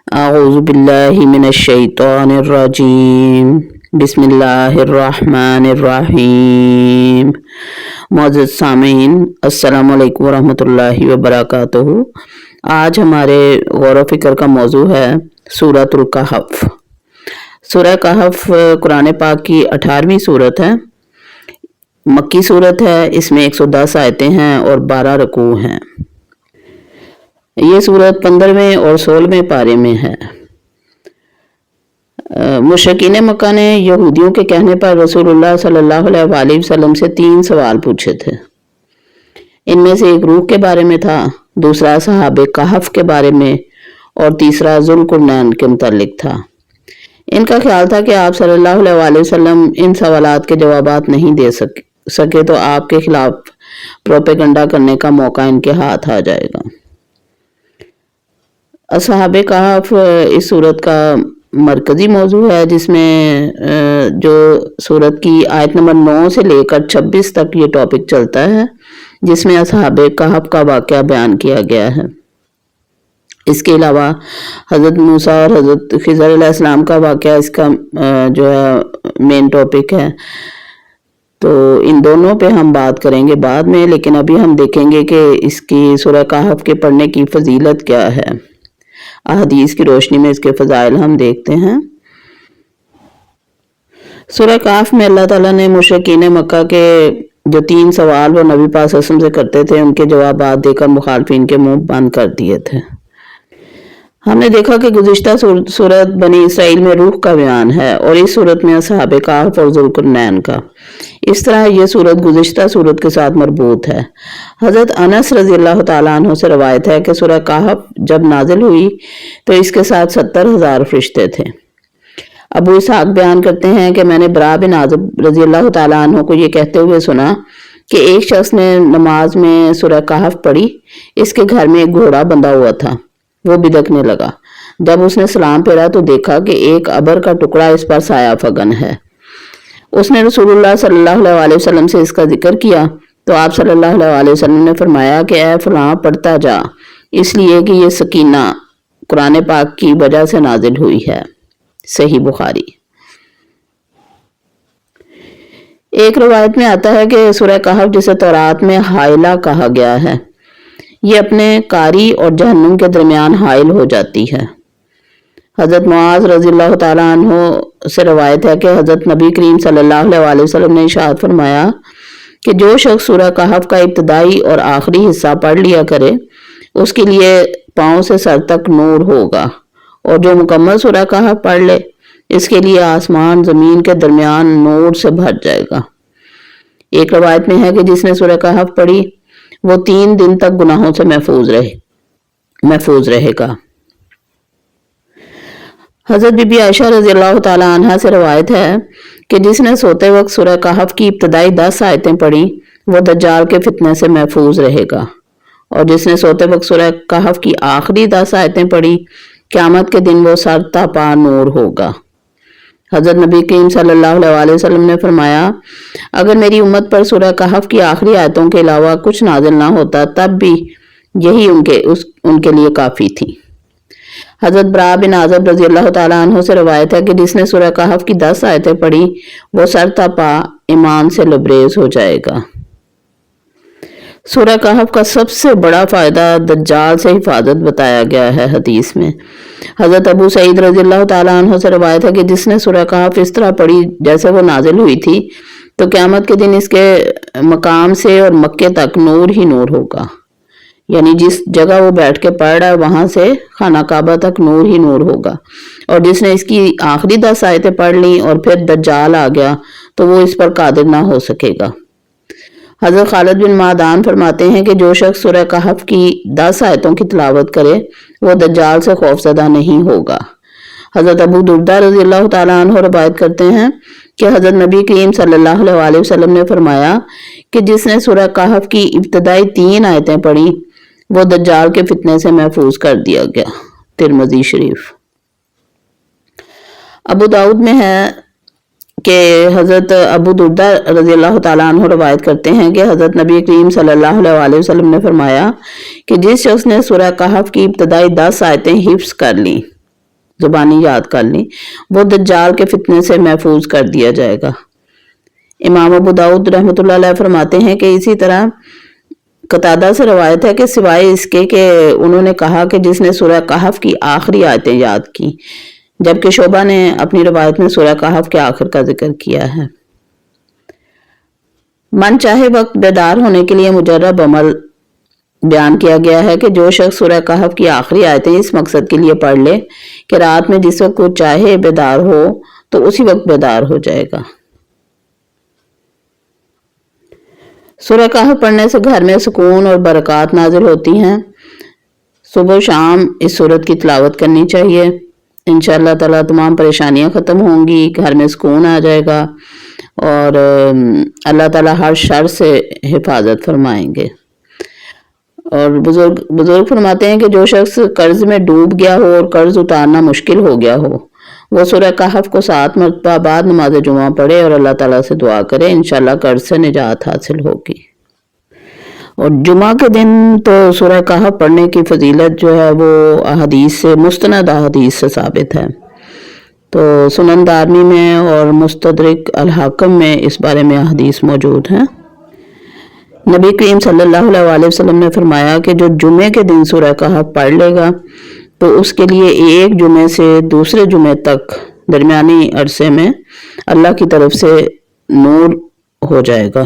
اعوذ باللہ من الشیطان الرجیم بسم اللہ الرحمن الرحیم۔ معزز سامعین، السلام علیکم ورحمۃ اللہ وبرکاتہ۔ آج ہمارے غور و فکر کا موضوع ہے سورۃ الکہف۔ سورہ کہف قرآن پاک کی 18ویں سورت ہے، مکی سورت ہے۔ اس میں 110 آیتیں ہیں اور 12 رکوع ہیں۔ یہ سورت 15ویں اور 16ویں پارے میں ہے۔ مشرکین مکہ نے یہودیوں کے کہنے پر رسول اللہ صلی اللہ علیہ وآلہ وسلم سے 3 سوال پوچھے تھے۔ ان میں سے ایک روح کے بارے میں تھا، دوسرا اصحاب کہف کے بارے میں اور تیسرا ذوالقرنین کے متعلق تھا۔ ان کا خیال تھا کہ آپ صلی اللہ علیہ وآلہ وسلم ان سوالات کے جوابات نہیں دے سکے تو آپ کے خلاف پروپیگنڈا کرنے کا موقع ان کے ہاتھ آ جائے گا۔ اصحاب کہف اس صورت کا مرکزی موضوع ہے، جس میں جو صورت کی آیت نمبر 9 سے لے کر 26 تک یہ ٹاپک چلتا ہے، جس میں اصحاب کہف کا واقعہ بیان کیا گیا ہے۔ اس کے علاوہ حضرت موسیٰ اور حضرت خضر علیہ السلام کا واقعہ اس کا جو ہے مین ٹاپک ہے۔ تو ان دونوں پہ ہم بات کریں گے بعد میں، لیکن ابھی ہم دیکھیں گے کہ اس کی سورہ کہف کے پڑھنے کی فضیلت کیا ہے۔ احادیث کی روشنی میں اس کے فضائل ہم دیکھتے ہیں۔ سورہ کہف میں اللہ تعالیٰ نے مشرکین مکہ کے جو 3 سوال وہ نبی پاک صلی اللہ علیہ وسلم سے کرتے تھے، ان کے جوابات دے کر مخالفین کے منہ بند کر دیے تھے۔ ہم نے دیکھا کہ گزشتہ سورت بنی اسرائیل میں روح کا بیان ہے اور اس سورت میں اصحاب کہف اور ذوالقرنین کا۔ اس طرح یہ سورت گزشتہ سورت کے ساتھ مربوط ہے۔ حضرت انس رضی اللہ تعالیٰ عنہ سے روایت ہے کہ سورہ کہف جب نازل ہوئی تو اس کے ساتھ 70,000 فرشتے تھے۔ ابو اسحاق بیان کرتے ہیں کہ میں نے برا بن عازب رضی اللہ تعالیٰ عنہ کو یہ کہتے ہوئے سنا کہ ایک شخص نے نماز میں سورہ کہف پڑھی۔ اس کے گھر میں ایک گھوڑا بندھا ہوا تھا، وہ بدکنے لگا۔ جب اس نے سلام پھیرا تو دیکھا کہ ایک ابر کا ٹکڑا اس پر سایہ فگن ہے۔ اس نے رسول اللہ صلی اللہ علیہ وسلم سے اس کا ذکر کیا تو آپ صلی اللہ علیہ وسلم نے فرمایا کہ اے فلاں پڑھتا جا، اس لیے کہ یہ سکینہ قرآن پاک کی وجہ سے نازل ہوئی ہے۔ صحیح بخاری۔ ایک روایت میں آتا ہے کہ سورہ کہف جسے تورات میں حائلہ کہا گیا ہے، یہ اپنے قاری اور جہنم کے درمیان حائل ہو جاتی ہے۔ حضرت معاذ رضی اللہ تعالیٰ عنہ سے روایت ہے کہ حضرت نبی کریم صلی اللہ علیہ وسلم نے ارشاد فرمایا کہ جو شخص سورہ کہف کا ابتدائی اور آخری حصہ پڑھ لیا کرے اس کے لیے پاؤں سے سر تک نور ہوگا، اور جو مکمل سورہ کہف پڑھ لے اس کے لیے آسمان زمین کے درمیان نور سے بھر جائے گا۔ ایک روایت میں ہے کہ جس نے سورہ کہف پڑھی وہ 3 دن تک گناہوں سے محفوظ رہے گا۔ حضرت بی بی عائشہ رضی اللہ تعالیٰ عنہا سے روایت ہے کہ جس نے سوتے وقت سورہ کہف کی ابتدائی 10 آیتیں پڑھی وہ دجال کے فتنے سے محفوظ رہے گا، اور جس نے سوتے وقت سورہ کہف کی آخری 10 آیتیں پڑھی قیامت کے دن وہ سر تا پا نور ہوگا۔ حضرت نبی کریم صلی اللہ علیہ وسلم نے فرمایا اگر میری امت پر سورہ کہف کی آخری آیتوں کے علاوہ کچھ نازل نہ ہوتا تب بھی یہی ان کے لیے کافی تھی۔ حضرت برا بن عازب رضی اللہ تعالیٰ عنہ سے روایت ہے کہ جس نے سورہ کہف کی 10 آیتیں پڑھی وہ سر تا پا ایمان سے لبریز ہو جائے گا۔ سورہ کہف کا سب سے بڑا فائدہ دجال سے حفاظت بتایا گیا ہے حدیث میں۔ حضرت ابو سعید رضی اللہ تعالیٰ عنہ سے روایت ہے کہ جس نے سورہ کہف اس طرح پڑھی جیسے وہ نازل ہوئی تھی تو قیامت کے دن اس کے مقام سے اور مکے تک نور ہی نور ہوگا، یعنی جس جگہ وہ بیٹھ کے پڑھ رہا ہے وہاں سے خانہ کعبہ تک نور ہی نور ہوگا۔ اور جس نے اس کی آخری 10 آیتیں پڑھ لیں اور پھر دجال آ گیا تو وہ اس پر قادر نہ ہو سکے گا۔ حضرت خالد بن معدان فرماتے ہیں کہ جو شخص سورہ کہف کی 10 آیتوں کی تلاوت کرے وہ دجال سے خوفزدہ نہیں ہوگا۔ حضرت ابو دردہ رضی اللہ تعالیٰ عنہ روایت کرتے ہیں کہ حضرت نبی کریم صلی اللہ علیہ وسلم نے فرمایا کہ جس نے سورہ کہف کی ابتدائی 3 آیتیں پڑھی وہ دجال کے فتنے سے محفوظ کر دیا گیا۔ ترمذی شریف۔ ابو داؤد میں ہے کہ حضرت ابو دردہ رضی اللہ تعالیٰ عنہ روایت کرتے ہیں کہ حضرت نبی کریم صلی اللہ علیہ وسلم نے فرمایا کہ جس شخص نے سورہ کہف کی ابتدائی 10 آیتیں حفظ کر لیں زبانی یاد کر لی، وہ دجال کے فتنے سے محفوظ کر دیا جائے گا۔ امام ابو داؤد رحمۃ اللہ علیہ فرماتے ہیں کہ اسی طرح قتادہ سے روایت ہے کہ سوائے اس کے کہ انہوں نے کہا کہ جس نے سورہ کہف کی آخری آیتیں یاد کی، جبکہ شعبہ نے اپنی روایت میں سورہ کہف کے آخر کا ذکر کیا ہے۔ من چاہے وقت بیدار ہونے کے لیے مجرب عمل بیان کیا گیا ہے کہ جو شخص سورہ کہف کی آخری آیتیں اس مقصد کے لیے پڑھ لے کہ رات میں جس وقت وہ چاہے بیدار ہو تو اسی وقت بیدار ہو جائے گا۔ سورہ کہف پڑھنے سے گھر میں سکون اور برکات نازل ہوتی ہیں۔ صبح و شام اس سورت کی تلاوت کرنی چاہیے، انشاءاللہ تعالیٰ تمام پریشانیاں ختم ہوں گی، گھر میں سکون آ جائے گا اور اللہ تعالیٰ ہر شر سے حفاظت فرمائیں گے۔ اور بزرگ فرماتے ہیں کہ جو شخص قرض میں ڈوب گیا ہو اور قرض اتارنا مشکل ہو گیا ہو، وہ سورہ کہف کو 7 مرتبہ بعد نماز جمعہ پڑھے اور اللہ تعالیٰ سے دعا کرے، انشاءاللہ قرض سے نجات حاصل ہوگی۔ اور جمعہ کے دن تو سورہ کہف پڑھنے کی فضیلت جو ہے وہ احادیث سے، مستند احادیث سے ثابت ہے۔ تو سنن دارمی میں اور مستدرک الحاکم میں اس بارے میں احادیث موجود ہیں۔ نبی کریم صلی اللہ علیہ وسلم نے فرمایا کہ جو جمعے کے دن سورہ کہف پڑھ لے گا تو اس کے لیے ایک جمعے سے دوسرے جمعے تک درمیانی عرصے میں اللہ کی طرف سے نور ہو جائے گا۔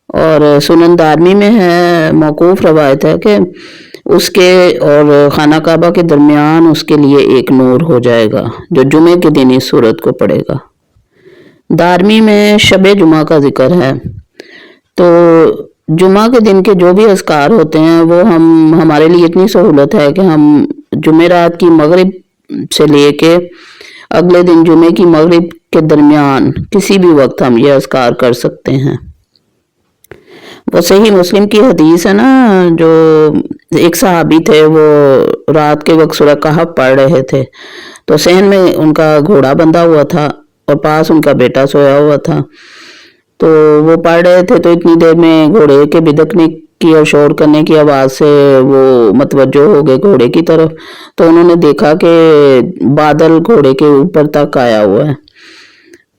اور سنن دارمی میں ہے، موقوف روایت ہے کہ اس کے اور خانہ کعبہ کے درمیان اس کے لیے ایک نور ہو جائے گا جو جمعے کے دن اس سورت کو پڑھے گا۔ دارمی میں شب جمعہ کا ذکر ہے، تو جمعہ کے دن کے جو بھی اذکار ہوتے ہیں وہ ہمارے لیے اتنی سہولت ہے کہ ہم جمعرات کی مغرب سے لے کے اگلے دن جمعے کی مغرب کے درمیان کسی بھی وقت ہم یہ اذکار کر سکتے ہیں۔ وہ صحیح مسلم کی حدیث ہے نا، جو ایک صحابی تھے وہ رات کے وقت سورہ کہف پڑھ رہے تھے، تو صحن میں ان کا گھوڑا بندھا ہوا تھا اور پاس ان کا بیٹا سویا ہوا تھا، تو وہ پڑھ رہے تھے تو اتنی دیر میں گھوڑے کے بدکنے کی اور شور کرنے کی آواز سے وہ متوجہ ہو گئے گھوڑے کی طرف، تو انہوں نے دیکھا کہ بادل گھوڑے کے اوپر تک آیا ہوا ہے،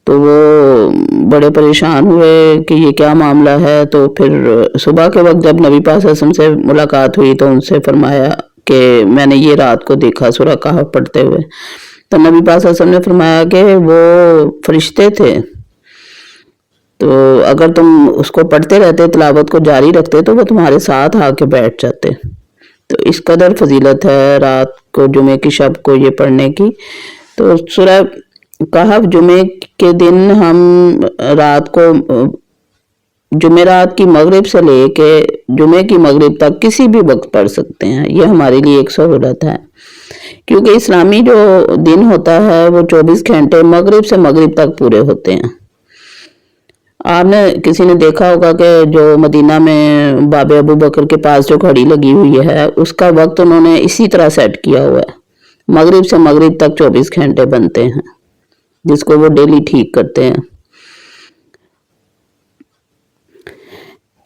تو وہ بڑے پریشان ہوئے کہ یہ کیا معاملہ ہے۔ تو پھر صبح کے وقت جب نبی پاک صلی اللہ علیہ وسلم سے ملاقات ہوئی تو ان سے فرمایا کہ میں نے یہ رات کو دیکھا سورہ کہف پڑھتے ہوئے، تو نبی پاک صلی اللہ علیہ وسلم نے فرمایا کہ وہ فرشتے تھے، تو اگر تم اس کو پڑھتے رہتے، تلاوت کو جاری رکھتے تو وہ تمہارے ساتھ آ کے بیٹھ جاتے۔ تو اس قدر فضیلت ہے رات کو جمعے کی شب کو یہ پڑھنے کی۔ تو سورہ کہف جمعے کے دن ہم رات کو جمعرات کی مغرب سے لے کے جمعے کی مغرب تک کسی بھی وقت پڑھ سکتے ہیں، یہ ہمارے لیے ایک سہولت ہے، کیونکہ اسلامی جو دن ہوتا ہے وہ 24 گھنٹے مغرب سے مغرب تک پورے ہوتے ہیں۔ آپ نے کسی نے دیکھا ہوگا کہ جو مدینہ میں باب ابو بکر کے پاس جو گھڑی لگی ہوئی ہے اس کا وقت انہوں نے اسی طرح سیٹ کیا ہوا ہے، مغرب سے مغرب تک 24 گھنٹے بنتے ہیں، جس کو وہ ڈیلی ٹھیک کرتے ہیں۔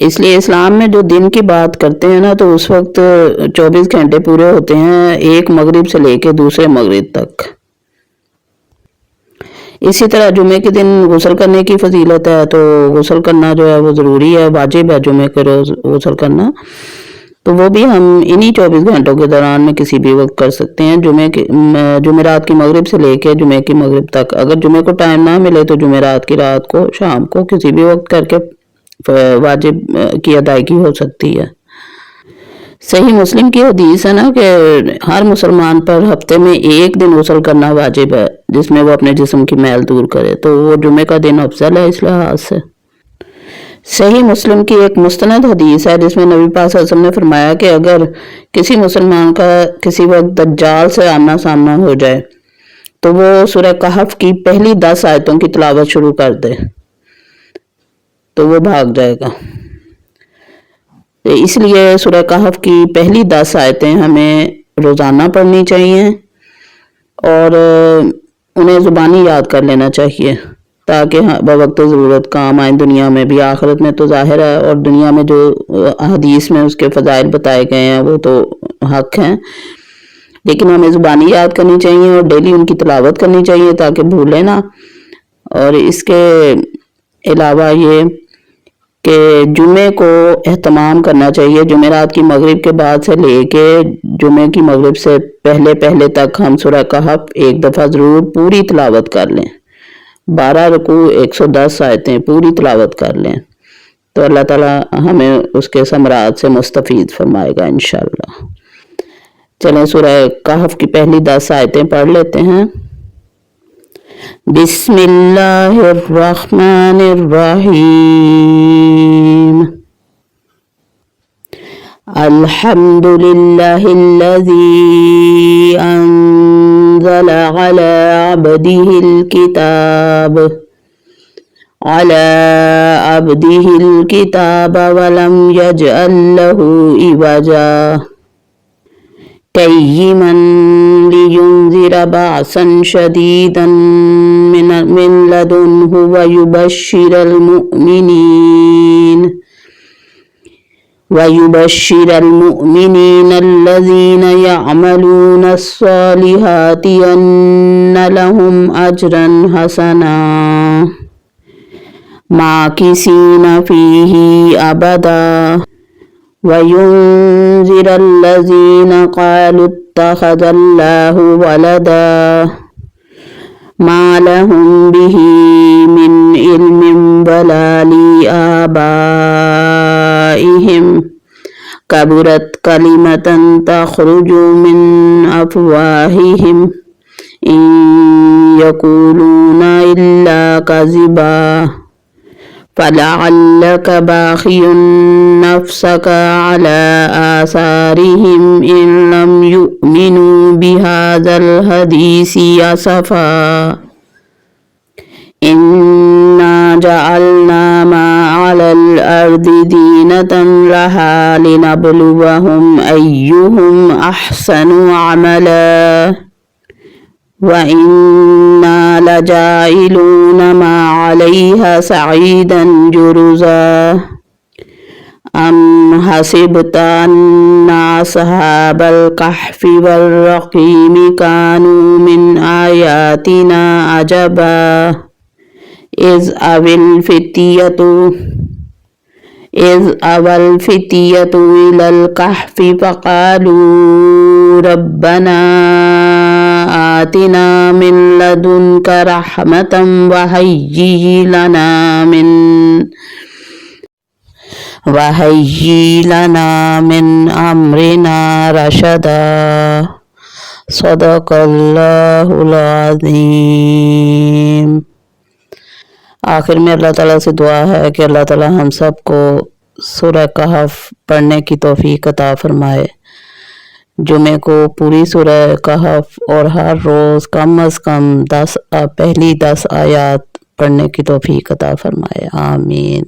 اس لیے اسلام میں جو دن کی بات کرتے ہیں نا تو اس وقت 24 گھنٹے پورے ہوتے ہیں، ایک مغرب سے لے کے دوسرے مغرب تک۔ اسی طرح جمعے کے دن غسل کرنے کی فضیلت ہے، تو غسل کرنا جو ہے وہ ضروری ہے، واجب ہے جمعے کے روز غسل کرنا، تو وہ بھی ہم انہی 24 گھنٹوں کے دوران میں کسی بھی وقت کر سکتے ہیں، جمعرات کی مغرب سے لے کے جمعے کی مغرب تک۔ اگر جمعے کو ٹائم نہ ملے تو جمعرات کی رات کو، شام کو، کسی بھی وقت کر کے واجب کی ادائیگی ہو سکتی ہے۔ صحیح مسلم کی حدیث ہے نا کہ ہر مسلمان پر ہفتے میں ایک دن غسل کرنا واجب ہے جس میں وہ اپنے جسم کی میل دور کرے، تو وہ جمعے کا دن افضل ہے اس لحاظ سے۔ صحیح مسلم کی ایک مستند حدیث ہے جس میں نبی پاک صلی اللہ علیہ وسلم نے فرمایا کہ اگر کسی مسلمان کا کسی وقت دجال سے آمنا سامنا ہو جائے تو وہ سورہ کہف کی پہلی 10 آیتوں کی تلاوت شروع کر دے تو وہ بھاگ جائے گا۔ اس لیے سورہ کہف کی پہلی 10 آیتیں ہمیں روزانہ پڑھنی چاہیے اور انہیں زبانی یاد کر لینا چاہیے تاکہ بوقت ضرورت کام آئیں، دنیا میں بھی، آخرت میں تو ظاہر ہے، اور دنیا میں جو حدیث میں اس کے فضائل بتائے گئے ہیں وہ تو حق ہیں، لیکن ہمیں زبانی یاد کرنی چاہیے اور ڈیلی ان کی تلاوت کرنی چاہیے تاکہ بھولے نہ۔ اور اس کے علاوہ یہ کہ جمعے کو اہتمام کرنا چاہیے، جمعرات کی مغرب کے بعد سے لے کے جمعے کی مغرب سے پہلے تک ہم سورہ کہف ایک دفعہ ضرور پوری تلاوت کر لیں، 12 رکوع 110 آیتیں پوری تلاوت کر لیں، تو اللہ تعالیٰ ہمیں اس کے ثمرات سے مستفید فرمائے گا انشاءاللہ۔ چلیں سورہ کہف کی پہلی 10 آیتیں پڑھ لیتے ہیں۔ بسم اللہ الرحمن الرحیم۔ الحمد للہ الذی انزل علی عبدہ الکتاب ولم یجعل لہ عوجا قیما لینذر بأسا شدیدا من لدنہ ویبشر المؤمنین الذین یعملون الصالحات ان لهم اجرا حسنا ماکثین فیہ ابدا وَيُنذِرَ الَّذِينَ قَالُوا اتَّخَذَ اللَّهُ وَلَدًا مَا لَهُم بِهِ مِنْ عِلْمٍ وَلَا لِآبَائِهِمْ كَبُرَتْ كَلِمَةً تَخْرُجُ مِنْ أَفْوَاهِهِمْ إِنْ يَقُولُونَ إِلَّا كَذِبًا فَلَعَلَّكَ باخِعٌ نَفْسَكَ عَلَى آثَارِهِمْ إِنْ لَمْ يُؤْمِنُوا بِهَذَا الْحَدِيثِ أَسَفًا إِنَّا جَعَلْنَا مَا عَلَى الْأَرْضِ زِينَةً لَهَا لِنَبْلُوَهُمْ أَيُّهُمْ أَحْسَنُ عَمَلًا وَإِنَّا لَجَاعِلُونَ مَا عَلَيْهَا صَعِيدًا جُرُزًا أَمْ حَسِبْتَ أَنَّ أَصْحَابَ الْكَهْفِ وَالرَّقِيمِ كَانُوا مِنْ آيَاتِنَا عَجَبًا إِذْ أَوَى الْفِتْيَةُ إِلَى الْكَهْفِ فَقَالُوا رَبَّنَا آتِنَا مِنْ لَدُنْكَ رَحْمَةً وَهَيِّئْ لَنَا مِنْ أَمْرِنَا رَشَدًا صدق اللہ العظیم۔ آخر میں اللہ تعالیٰ سے دعا ہے کہ اللہ تعالیٰ ہم سب کو سورہ کہف پڑھنے کی توفیق عطا فرمائے، جمعے کو پوری سورہ کہف اور ہر روز کم از کم پہلی 10 آیات پڑھنے کی توفیق عطا فرمائے، آمین۔